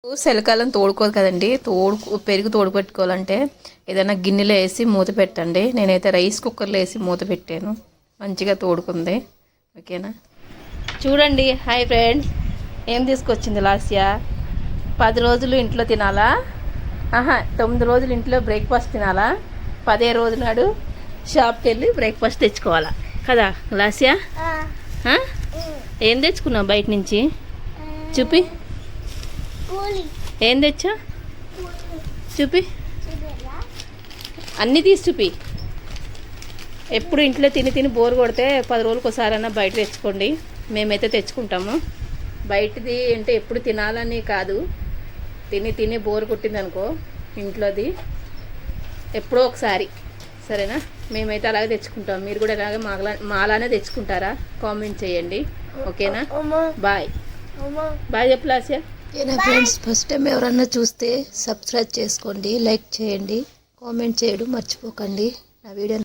చలికాలం తోడుకోదు కదండి, పెరుగు తోడుపెట్టుకోవాలంటే ఏదైనా గిన్నెలో వేసి మూత పెట్టండి. నేనైతే రైస్ కుక్కర్లో వేసి మూత పెట్టాను, మంచిగా తోడుకుంది. ఓకేనా, చూడండి. హాయ్ ఫ్రెండ్స్, ఏం తీసుకొచ్చింది లాస్యా? 10 రోజులు ఇంట్లో తినాలా? 9 రోజులు ఇంట్లో బ్రేక్ఫాస్ట్ తినాలా? 10వ రోజు నాడు షాప్కి వెళ్ళి బ్రేక్ఫాస్ట్ తెచ్చుకోవాలా కదా లాస్యా? ఏం తెచ్చుకున్నావు బయట నుంచి? చూపి, ఏం తెచ్చా? చూపి, అన్నీ తీసి చూపి. ఎప్పుడు ఇంట్లో తిని బోర్ కొడితే 10 రోజులకు ఒకసారైనా బయట తెచ్చుకోండి. మేమైతే తెచ్చుకుంటాము. బయటది అంటే ఎప్పుడు తినాలని కాదు, తిని బోర్ కొట్టింది అనుకో ఇంట్లోది ఎప్పుడో ఒకసారి, సరేనా? మేమైతే అలాగే తెచ్చుకుంటాం. మీరు కూడా అలాగే మాలానే తెచ్చుకుంటారా? కామెంట్ చేయండి. ఓకేనా, బాయ్ బాయ్ చెప్పు లాస్యా. ఓకేనా ఫ్రెండ్స్, ఫస్ట్ టైం ఎవరన్నా చూస్తే సబ్స్క్రైబ్ చేసుకోండి, లైక్ చేయండి, కామెంట్ చేయడం మర్చిపోకండి. నా వీడియో